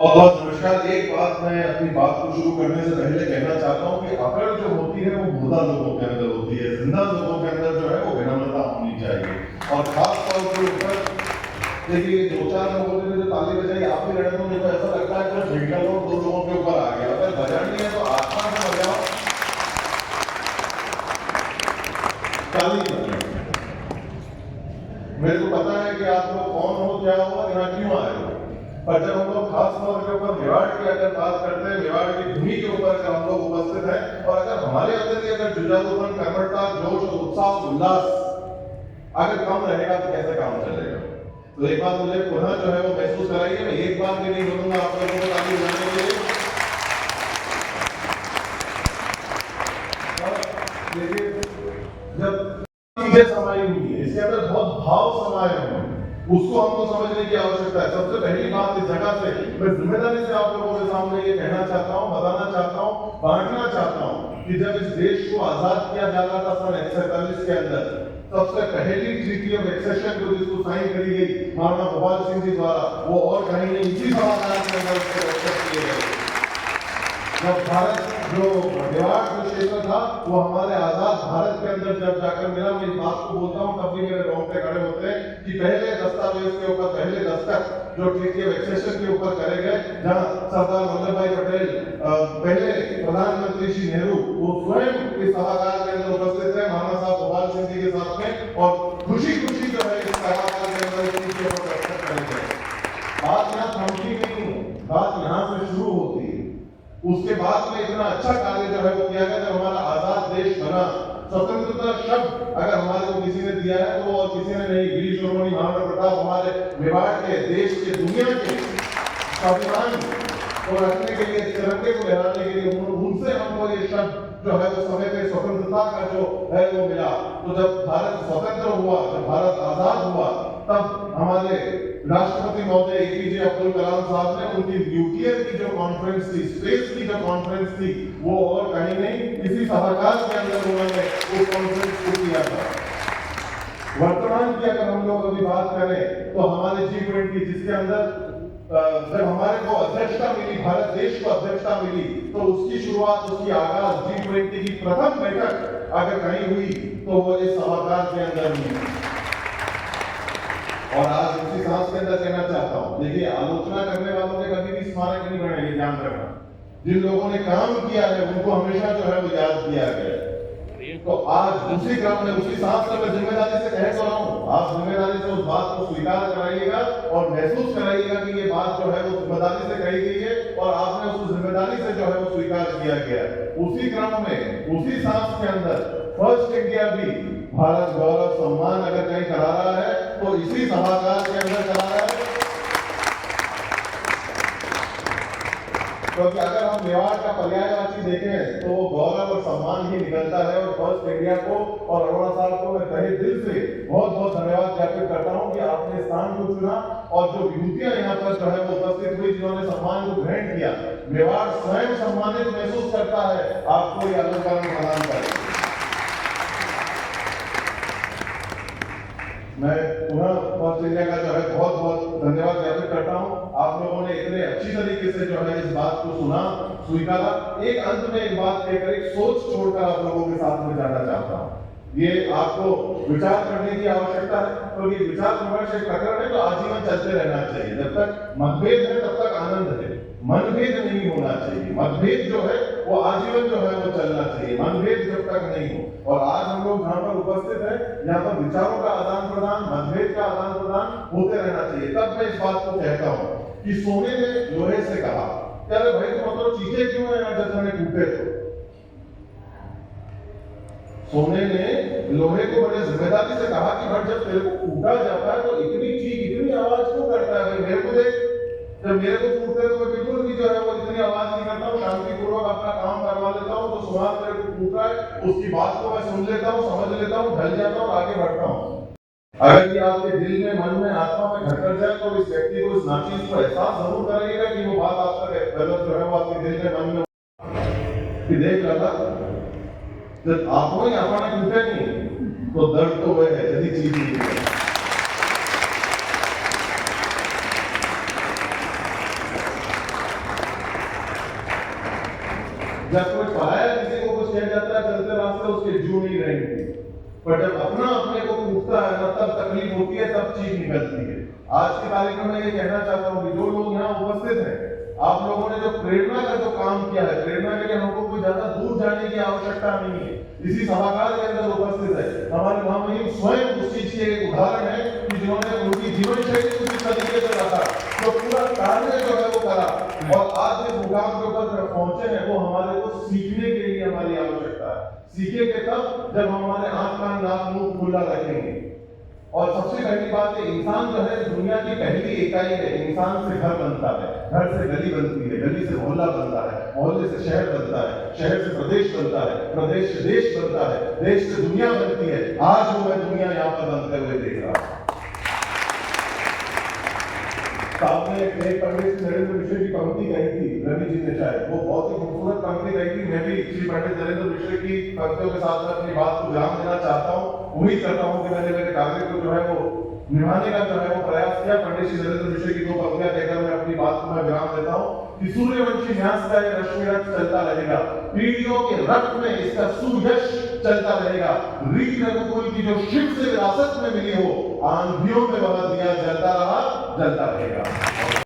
बहुत नमस्कार। एक बात मैं अपनी बात को शुरू करने से पहले कहना चाहता हूँ कि अकड़ जो होती है वो मुर्दा लोगों के अंदर होती है, जिंदा लोगों के अंदर जो है वो विनम्रता होनी चाहिए। और खास तौर के ऊपर देखिए, दो चार लोगों ने जो ताली बजाई, आप भी लड़े, तो मुझे ऐसा लगता है कि भिड़का लोग दो लोगों के ऊपर आ गया। अगर बजानी है तो आत्मा से बजाओ, ताली बजाओ। मेरे को पता है कि आप लोग कौन हो, क्या हो और यहाँ क्यों आए हो, पर जब हम लोग खास तौर के ऊपर मेवाड़ की अगर बात करते हैं, मेवाड़ की भूमि के ऊपर अगर हम लोग उपस्थित हैं और अगर हमारे अंदर की अगर जुझारूपन, कर्मठता, जोश और उत्साह, उल्लास अगर कम रहेगा तो कैसे काम चलेगा। तो एक बात मुझे पुनः जो है वो महसूस कराइए। मैं एक बार भी नहीं बोलूंगा आप लोगों को ताली बजाने के लिए। देखिए, जब चीजें समाई हुई है, इसके अंदर बहुत भाव समाये हुए हैं, उसको हमको समझने की आवश्यकता है। सबसे पहली बात, इस जगह से मैं जिम्मेदारी से आप लोगों के सामने ये कहना चाहता हूँ, बताना चाहता हूँ, बांटना चाहता हूँ कि जब इस देश को आजाद किया जा रहा था सन 47 के अंदर, सबसे पहली ट्रीटी ऑफ एक्सेशन जो जिसको साइन करी गई महाराणा गोपाल सिंह जी द्वारा, वो और कहीं नहीं, इसी सभागार के अंदर उसके एक्सेप्ट किए गए। जब भारत जो मेवाड़ जो क्षेत्र था वो हमारे आजाद भारत के अंदर जब जाकर मिला, मैं इस बात को बोलता हूँ तब भी मेरे रोंगटे खड़े होते हैं कि पहले दस्तावेज के ऊपर, पहले दस्तखत जो ट्रीटी ऑफ एक्सेशन के ऊपर करे गए, जहां सरदार वल्लभ भाई पटेल, पहले प्रधानमंत्री श्री नेहरू, वो स्वयं इस सभागार के अंदर उपस्थित है महाराणा साहब गोपाल सिंह जी के साथ में, और खुशी खुशी जो है इस सभागार के अंदर ट्रीटी के ऊपर दस्तखत करे गए। बात यहाँ थमती नहीं है, बात यहाँ से शुरू होती है। उसके बाद में इतना अच्छा कार्य जो है वो किया गया, जब हमारा आजाद देश बना। स्वतंत्रता शब्द अगर हमारे को किसी ने दिया है तो और किसी ने नहीं, वीर शिरोमणि महाराणा प्रताप हमारे मेवाड़ के, देश के, दुनिया के स्वाभिमान को रखने के लिए, तिरंगे को लहराने के लिए उनसे हमको ये शब्द जो है वो समय पे स्वतंत्रता का जो है वो मिला। तो जब भारत स्वतंत्र हुआ, जब भारत आजाद हुआ, तब हमारे राष्ट्रपति महोदय एपीजे अब्दुल कलाम साहब ने उनकी न्यूक्लियर की जो कॉन्फ्रेंस थी, स्पेस की जो कॉन्फ्रेंस थी, वो और कहीं नहीं, इसी सभागार के अंदर उन्होंने उस कॉन्फ्रेंस को किया था। वर्तमान की अगर हम लोग अभी बात करें तो हमारे G20, जिसके अंदर जब हमारे को अध्यक्षता मिली, भारत देश को अध्यक्षता मिली, तो उसकी शुरुआत, उसकी आगाज G20 की प्रथम बैठक अगर कहीं हुई तो वो इस सभागार के अंदर हुई। और आज उसी सांस के अंदर कहना चाहता हूं, देखिए, आलोचना करने वालों के कभी भी स्मारक नहीं बने, ये ध्यान रखना। जिन लोगों ने काम किया है उनको हमेशा जो है वो याद किया गया। तो आज उसी क्रम में, उसी सांस में मैं जिम्मेदारी से कह तो रहा हूं, आप जिम्मेदारी से उस बात को स्वीकार कराइएगा और महसूस कराइएगा कि ये बात जो है वो जिम्मेदारी से कही गई है और आपने उस जिम्मेदारी से जो है वो स्वीकार किया गया। उसी क्रम में, उसी सांस के अंदर फर्स्ट इंडिया भी भारत गौरव सम्मान अगर कहीं करा रहा है तो इसी सभागार के अंदर करा रहा है। क्योंकि अगर हम मेवाड़ का पर्यायवाची देखें तो वो गौरव और सम्मान ही निकलता है। और फर्स्ट इंडिया को और अरोड़ा साहब को मैं तहे दिल से बहुत बहुत धन्यवाद ज्ञापित करता हूं कि आपने स्थान को चुना और जो विभूतियां यहाँ पर जो है वो उपस्थित हुई, जिन्होंने सम्मान को ग्रहण किया। मेवाड़ स्वयं सम्मानित महसूस करता है आपको ये अलंकार प्रदान करें। मैं पुनः फर्स्ट इंडिया का जो है बहुत बहुत धन्यवाद ज्ञापित करता हूं। आप लोगों ने इतने अच्छी तरीके से जो है इस बात को सुना, स्वीकारा। एक अंत में एक बात कहकर, एक सोच छोड़कर आप लोगों के साथ में जाना चाहता हूं। ये आपको विचार करने की आवश्यकता है, क्योंकि विचार विमर्श एक प्रकरण है तो आजीवन चलते रहना चाहिए। जब तक मतभेद है तब तक आनंद है, मनभेद नहीं होना चाहिए। मतभेद जो है वो आजीवन जो है वो चलना चाहिए, मनभेद जब तक नहीं हो। और आज हम लोग जहां पर उपस्थित हैं, यहाँ पर विचारों का आदान प्रदान, मतभेद का आदान प्रदान होते रहना चाहिए। तब मैं इस बात को कहता हूं कि सोने ने लोहे से कहा, अरे भाई तुम मतलब चीखे क्यों है जब तुम्हें कूटे तो। सोने ने लोहे को बड़े जिम्मेदारी से कहा कि भाई जब तेरे को कूटा जाता है तो इतनी चीख, इतनी आवाज क्यों करता है। भाई मेरे को देख, जब मेरे को कूटते तो मैं बिल्कुल भी जो है वो इतनी आवाज नहीं करता हूँ, शांतिपूर्वक अपना काम करवा लेता हूँ। तो सुभाष मेरे को कूट रहा है, उसकी बात को मैं सुन लेता हूँ, समझ लेता हूँ, ढल जाता हूँ, आगे बढ़ता हूँ। अगर ये आपके दिल में, मन में, आत्मा में घर कर जाए तो इस व्यक्ति को, इस नाचीज को एहसास जरूर करेगा कि वो बात आप तक गलत जो है वो आपके दिल में, मन में कि देख रहा था जब आपको ही आपने कूटे नहीं तो दर्द तो वह है यदि चीज नहीं है। जब कोई पराया किसी को कुछ कह जाता है चलते रास्ते उसके जू नहीं रहेंगे, पर जब अपना अपने को पूछता है ना तब तकलीफ होती है, तब चीख निकलती है। आज की तारीख में मैं ये कहना चाहता हूँ कि जो लोग यहाँ उपस्थित हैं, आप लोगों ने जो प्रेरणा का जो काम किया है, प्रेरणा के लिए हमको कोई ज्यादा दूर जाने की आवश्यकता नहीं है, इसी सभागार के अंदर उपस्थित है। हमारे महामहिम स्वयं उस चीज के एक उदाहरण है कि जिन्होंने उनकी जीवन शैली उसी तरीके से रखा, तो पूरा कार्य जो है वो करा, और आज जिस मुकाम के ऊपर पहुंचे हैं वो हमारे को सीखने के लिए हमारी आवश्यकता है। सीखेंगे तब जब हमारे आंख कान नाक मुंह खुला रखेंगे। और सबसे पहली बात है, इंसान जो है दुनिया की पहली इकाई है। इंसान से घर बनता है, घर से गली बनती है, गली से मोहल्ला बनता है, मोहल्ले से शहर बनता है, शहर से प्रदेश बनता है, प्रदेश से देश बनता है, देश से दुनिया बनती है। आज वो मैं दुनिया यहाँ पर बनते हुए देख रहा हूँ। सामने एक पंडित नरेंद्र मिश्र की पंक्ति कही थी, रवि जी ने शायद, वो बहुत ही खूबसूरत पंक्ति कही थी। मैं भी श्री पंडित नरेंद्र मिश्र की पंक्तियों के साथ अपनी बात को विराम देना चाहता हूँ। उम्मीद करता हूँ कि मैंने मेरे कार्य को जो है वो निभाने का जो है वो प्रयास किया। पंडित श्री नरेंद्र मिश्र की दो पंक्तियां कहकर मैं अपनी बात को मैं विराम देता हूँ कि सूर्यवंशी न्यास का ये रश्मि रक्त चलता रहेगा, पीढ़ियों के रक्त में इसका सुयश चलता रहेगा। रीति रघुकुल की जो शिव से विरासत में मिली हो, आंधियों में वह दिया जलता रहा, जलता रहेगा।